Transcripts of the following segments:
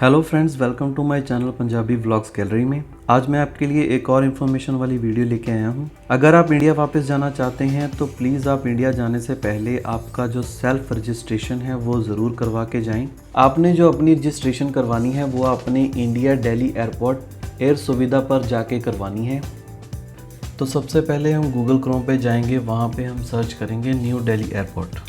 Hello friends, welcome to my channel Punjabi vlogs gallery में। आज मैं आपके लिए एक और इन्फॉर्मेशन वाली वीडियो लेके आया हूँ। अगर आप इंडिया वापस जाना चाहते हैं तो प्लीज़ आप इंडिया जाने से पहले आपका जो सेल्फ रजिस्ट्रेशन है वो ज़रूर करवा के जाएं। आपने जो अपनी रजिस्ट्रेशन करवानी है वो अपने इंडिया दिल्ली एयरपोर्ट एयर सुविधा पर जाके करवानी है। तो सबसे पहले हम गूगल क्रोम पे जाएंगे, वहाँ पे हम सर्च करेंगे न्यू दिल्ली एयरपोर्ट।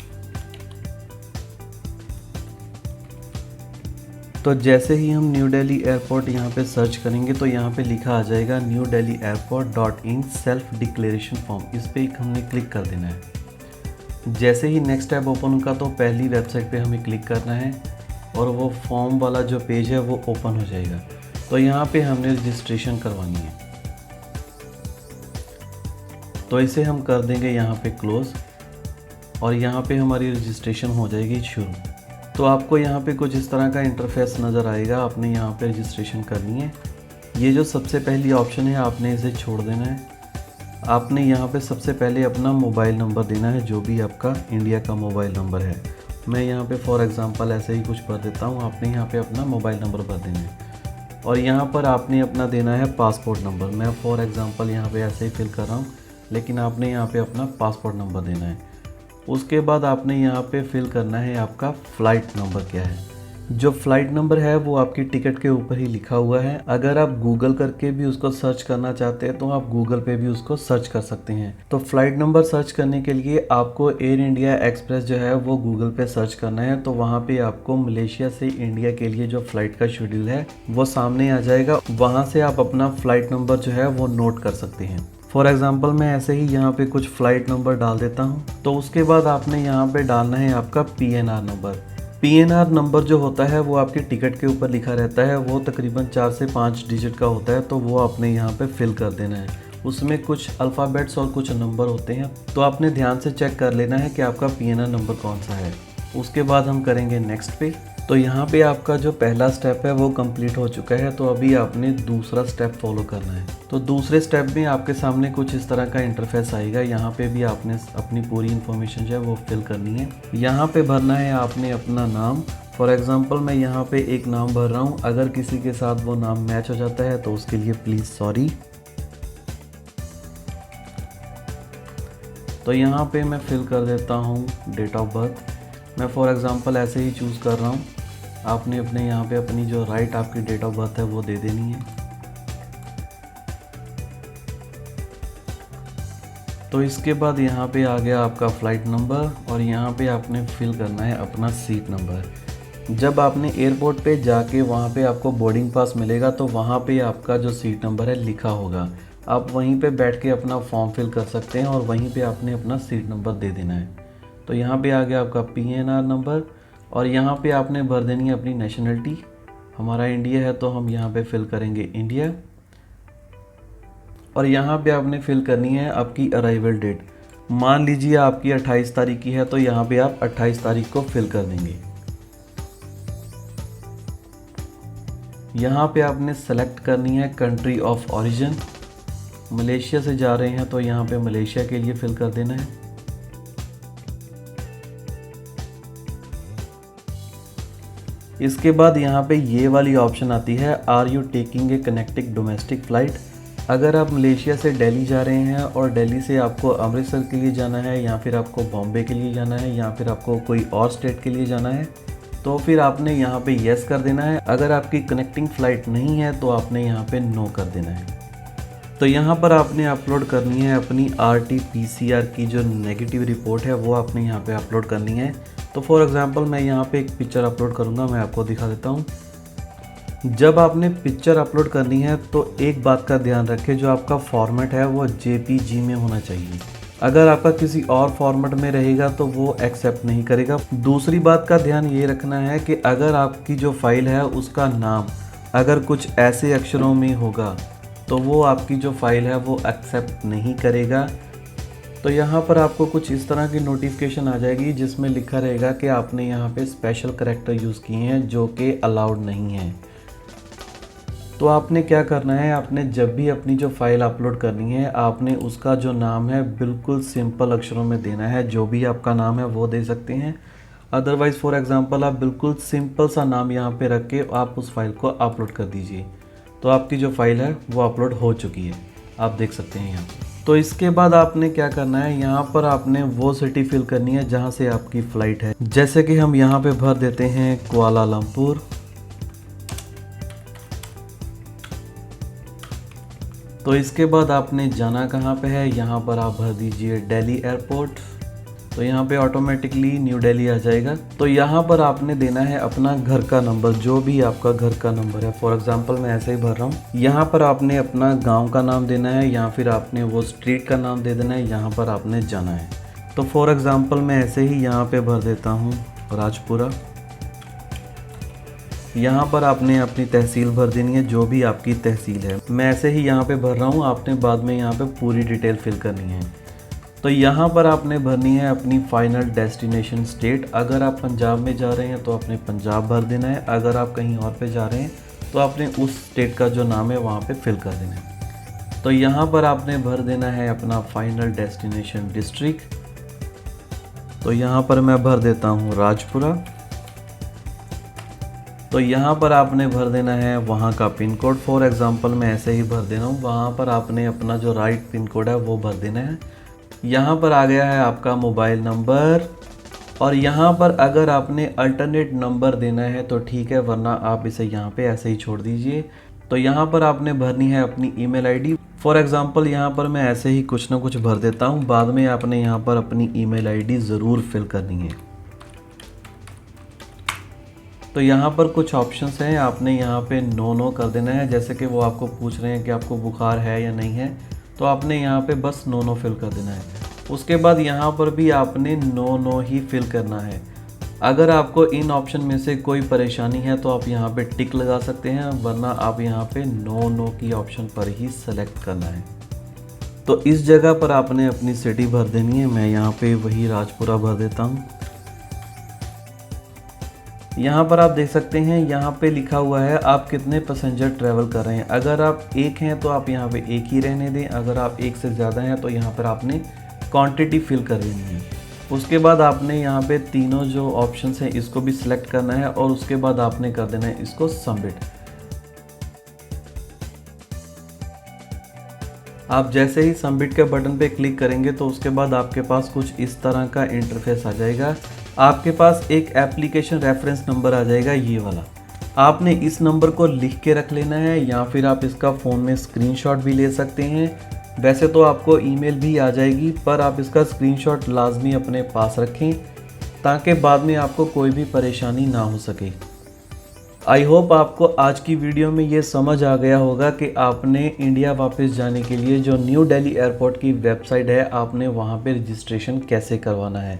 तो जैसे ही हम न्यू दिल्ली एयरपोर्ट यहाँ पे सर्च करेंगे तो यहाँ पे लिखा आ जाएगा new Delhi airport .in self declaration form. इस पर हमने क्लिक कर देना है। जैसे ही नेक्स्ट टैब ओपन होगा तो पहली वेबसाइट पे हमें क्लिक करना है और वो फॉर्म वाला जो पेज है वो ओपन हो जाएगा। तो यहाँ पे हमने रजिस्ट्रेशन करवानी है, तो इसे हम कर देंगे यहाँ पे क्लोज़ और यहाँ पे हमारी रजिस्ट्रेशन हो जाएगी शुरू। तो आपको यहाँ पे कुछ इस तरह का इंटरफेस नज़र आएगा। आपने यहाँ पे रजिस्ट्रेशन करनी है। ये जो सबसे पहली ऑप्शन है आपने इसे छोड़ देना है। आपने यहाँ पे सबसे पहले अपना मोबाइल नंबर देना है, जो भी आपका इंडिया का मोबाइल नंबर है। मैं यहाँ पे फॉर एग्ज़ाम्पल ऐसे ही कुछ भर देता हूँ। आपने यहाँ पे अपना मोबाइल नंबर भर देना है और यहाँ पर आपने अपना देना है पासपोर्ट नंबर। मैं फॉर एग्ज़ाम्पल यहाँ पर ऐसे ही फिल कर रहा हूँ, लेकिन आपने यहाँ पर अपना पासपोर्ट नंबर देना है। उसके बाद आपने यहाँ पे फिल करना है आपका फ़्लाइट नंबर क्या है। जो फ़्लाइट नंबर है वो आपकी टिकट के ऊपर ही लिखा हुआ है। अगर आप गूगल करके भी उसको सर्च करना चाहते हैं तो आप गूगल पे भी उसको सर्च कर सकते हैं। तो फ़्लाइट नंबर सर्च करने के लिए आपको एयर इंडिया एक्सप्रेस जो है वो गूगल पे सर्च करना है। तो वहाँ पे आपको मलेशिया से इंडिया के लिए जो फ़्लाइट का शेड्यूल है वो सामने आ जाएगा। वहाँ से आप अपना फ़्लाइट नंबर जो है वो नोट कर सकते हैं। फॉर एग्ज़ाम्पल मैं ऐसे ही यहाँ पे कुछ फ़्लाइट नंबर डाल देता हूँ। तो उसके बाद आपने यहाँ पे डालना है आपका PNR नंबर। PNR नंबर जो होता है वो आपकी टिकट के ऊपर लिखा रहता है। वो तकरीबन 4 से 5 डिजिट का होता है। तो वो आपने यहाँ पे फिल कर देना है। उसमें कुछ अल्फ़ाबेट्स और कुछ नंबर होते हैं, तो आपने ध्यान से चेक कर लेना है कि आपका PNR नंबर कौन सा है। उसके बाद हम करेंगे नेक्स्ट पे। तो यहाँ पे आपका जो पहला स्टेप है वो कंप्लीट हो चुका है। तो अभी आपने दूसरा स्टेप फॉलो करना है। तो दूसरे स्टेप में आपके सामने कुछ इस तरह का इंटरफेस आएगा। यहाँ पे भी आपने अपनी पूरी इन्फॉर्मेशन जो है वो फिल करनी है। यहाँ पे भरना है आपने अपना नाम। फॉर एग्ज़ाम्पल मैं यहाँ पे एक नाम भर रहा हूँ। अगर किसी के साथ वो नाम मैच हो जाता है तो उसके लिए प्लीज़ सॉरी। तो यहाँ पे मैं फिल कर देता हूँ डेट ऑफ बर्थ। मैं फॉर एग्ज़ाम्पल ऐसे ही चूज़ कर रहा हूँ। आपने अपने यहाँ पे अपनी जो राइट आपकी डेट ऑफ बर्थ है वो दे देनी है। तो इसके बाद यहाँ पे आ गया आपका फ़्लाइट नंबर और यहाँ पे आपने फिल करना है अपना सीट नंबर। जब आपने एयरपोर्ट पे जाके वहाँ पे आपको बोर्डिंग पास मिलेगा तो वहाँ पे आपका जो सीट नंबर है लिखा होगा। आप वहीं पे बैठ के अपना फॉर्म फिल कर सकते हैं और वहीं पे आपने अपना सीट नंबर दे देना है। तो यहाँ पे आ गया आपका PNR नंबर और यहाँ पे आपने भर देनी है अपनी नेशनलिटी। हमारा इंडिया है तो हम यहाँ पे फिल करेंगे इंडिया और यहाँ पे आपने फिल करनी है आपकी अराइवल डेट। मान लीजिए आपकी 28 तारीख की है तो यहाँ पे आप 28 तारीख को फिल कर देंगे। यहाँ पे आपने सेलेक्ट करनी है कंट्री ऑफ ओरिजिन। मलेशिया से जा रहे हैं तो यहाँ पे मलेशिया के लिए फिल कर देना है। इसके बाद यहाँ पे ये वाली ऑप्शन आती है, are you taking a connecting domestic flight. अगर आप मलेशिया से दिल्ली जा रहे हैं और दिल्ली से आपको अमृतसर के लिए जाना है या फिर आपको बॉम्बे के लिए जाना है या फिर आपको कोई और स्टेट के लिए जाना है तो फिर आपने यहाँ पे येस कर देना है। अगर आपकी कनेक्टिंग फ़्लाइट नहीं है तो आपने यहाँ पे नो कर देना है। तो यहाँ पर आपने अपलोड करनी है अपनी RT-PCR की जो नेगेटिव रिपोर्ट है वो आपने यहाँ पे अपलोड करनी है। तो फॉर एग्ज़ाम्पल मैं यहाँ पे एक पिक्चर अपलोड करूँगा, मैं आपको दिखा देता हूँ। जब आपने पिक्चर अपलोड करनी है तो एक बात का ध्यान रखें, जो आपका फॉर्मेट है वो JPG में होना चाहिए। अगर आपका किसी और फॉर्मेट में रहेगा तो वो एक्सेप्ट नहीं करेगा। दूसरी बात का ध्यान ये रखना है कि अगर आपकी जो फाइल है उसका नाम अगर कुछ ऐसे अक्षरों में होगा तो वो आपकी जो फाइल है वो एक्सेप्ट नहीं करेगा। तो यहाँ पर आपको कुछ इस तरह की नोटिफिकेशन आ जाएगी जिसमें लिखा रहेगा कि आपने यहाँ पे स्पेशल करैक्टर यूज़ किए हैं जो कि अलाउड नहीं है। तो आपने क्या करना है, आपने जब भी अपनी जो फाइल अपलोड करनी है आपने उसका जो नाम है बिल्कुल सिंपल अक्षरों में देना है। जो भी आपका नाम है वो दे सकते हैं। अदरवाइज़ फॉर एग्जांपल आप बिल्कुल सिंपल सा नाम यहाँ पे रख के आप उस फाइल को अपलोड कर दीजिए, तो आपकी जो फाइल है वो अपलोड हो चुकी है, आप देख सकते हैं यहाँ पे। तो इसके बाद आपने क्या करना है, यहाँ पर आपने वो सिटी फिल करनी है जहाँ से आपकी फ़्लाइट है। जैसे कि हम यहाँ पे भर देते हैं कुआलालंपुर। तो इसके बाद आपने जाना कहाँ पे है, यहाँ पर आप भर दीजिए दिल्ली एयरपोर्ट। तो यहाँ पे ऑटोमेटिकली न्यू दिल्ली आ जाएगा। तो यहाँ पर आपने देना है अपना घर का नंबर, जो भी आपका घर का नंबर है। फॉर एग्जांपल मैं ऐसे ही भर रहा हूँ। यहाँ पर आपने अपना गांव का नाम देना है या फिर आपने वो स्ट्रीट का नाम दे देना है, यहाँ पर आपने जाना है। तो फॉर एग्जांपल मैं ऐसे ही यहाँ पे भर देता हूँ राजपुरा। यहाँ पर आपने अपनी तहसील भर देनी है, जो भी आपकी तहसील है। मैं ऐसे ही यहाँ पे भर रहा हूँ, आपने बाद में यहाँ पे पूरी डिटेल फिल करनी है। तो यहाँ पर आपने भरनी है अपनी फाइनल डेस्टिनेशन स्टेट। अगर आप पंजाब में जा रहे हैं तो आपने पंजाब भर देना है, अगर आप कहीं और पे जा रहे हैं तो आपने उस स्टेट का जो नाम है वहाँ पे फिल कर देना है। तो यहाँ पर आपने भर देना है अपना फाइनल डेस्टिनेशन डिस्ट्रिक्ट। तो यहाँ पर मैं भर देता हूँ राजपुरा। तो यहाँ पर आपने भर देना है वहाँ का पिन कोड। फॉर एग्ज़ाम्पल मैं ऐसे ही भर दे रहा हूँ, वहाँ पर आपने अपना जो राइट पिन कोड है वो भर देना है। यहाँ पर आ गया है आपका मोबाइल नंबर, और यहाँ पर अगर आपने अल्टरनेट नंबर देना है तो ठीक है, वरना आप इसे यहाँ पे ऐसे ही छोड़ दीजिए। तो यहाँ पर आपने भरनी है अपनी ईमेल आईडी। फॉर एग्ज़ाम्पल यहाँ पर मैं ऐसे ही कुछ ना कुछ भर देता हूँ, बाद में आपने यहाँ पर अपनी ईमेल आईडी ज़रूर फिल करनी है। तो यहाँ पर कुछ ऑप्शंस हैं, आपने यहाँ पे नो कर देना है। जैसे कि वो आपको पूछ रहे हैं कि आपको बुखार है या नहीं है, तो आपने यहाँ पे बस नो फिल कर देना है। उसके बाद यहाँ पर भी आपने नो ही फिल करना है। अगर आपको इन ऑप्शन में से कोई परेशानी है तो आप यहाँ पे टिक लगा सकते हैं, वरना आप यहाँ पे नो की ऑप्शन पर ही सेलेक्ट करना है। तो इस जगह पर आपने अपनी सिटी भर देनी है। मैं यहाँ पे वही राजपुरा भर देता हूँ। यहाँ पर आप देख सकते हैं, यहाँ पे लिखा हुआ है आप कितने पैसेंजर ट्रैवल कर रहे हैं। अगर आप एक हैं तो आप यहाँ पे एक ही रहने दें, अगर आप एक से ज़्यादा हैं तो यहाँ पर आपने क्वांटिटी फिल कर देनी है। उसके बाद आपने यहाँ पे तीनों जो ऑप्शंस हैं इसको भी सिलेक्ट करना है, और उसके बाद आपने कर देना है इसको सबमिट। आप जैसे ही सबमिट के बटन पे क्लिक करेंगे तो उसके बाद आपके पास कुछ इस तरह का इंटरफेस आ जाएगा। आपके पास एक एप्लीकेशन रेफरेंस नंबर आ जाएगा, ये वाला। आपने इस नंबर को लिख के रख लेना है, या फिर आप इसका फ़ोन में स्क्रीनशॉट भी ले सकते हैं। वैसे तो आपको ईमेल भी आ जाएगी, पर आप इसका स्क्रीनशॉट लाजमी अपने पास रखें ताकि बाद में आपको कोई भी परेशानी ना हो सके। आई होप आपको आज की वीडियो में ये समझ आ गया होगा कि आपने इंडिया वापस जाने के लिए जो न्यू दिल्ली एयरपोर्ट की वेबसाइट है, आपने वहाँ पे रजिस्ट्रेशन कैसे करवाना है।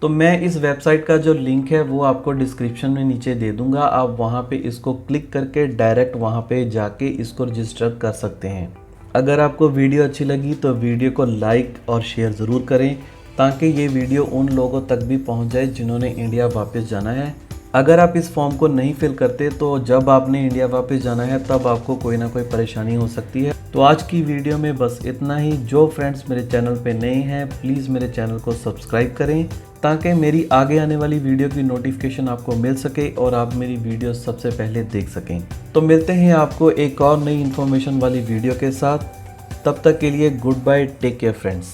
तो मैं इस वेबसाइट का जो लिंक है वो आपको डिस्क्रिप्शन में नीचे दे दूँगा। आप वहाँ पे इसको क्लिक करके डायरेक्ट वहाँ पे जाके इसको रजिस्टर कर सकते हैं। अगर आपको वीडियो अच्छी लगी तो वीडियो को लाइक और शेयर ज़रूर करें, ताकि ये वीडियो उन लोगों तक भी पहुँच जाए जिन्होंने इंडिया वापस जाना है। अगर आप इस फॉर्म को नहीं फिल करते तो जब आपने इंडिया वापस जाना है तब आपको कोई ना कोई परेशानी हो सकती है। तो आज की वीडियो में बस इतना ही। जो फ्रेंड्स मेरे चैनल पे नए हैं प्लीज़ मेरे चैनल को सब्सक्राइब करें, ताकि मेरी आगे आने वाली वीडियो की नोटिफिकेशन आपको मिल सके और आप मेरी वीडियो सबसे पहले देख सकें। तो मिलते हैं आपको एक और नई इन्फॉर्मेशन वाली वीडियो के साथ। तब तक के लिए goodbye, take care friends.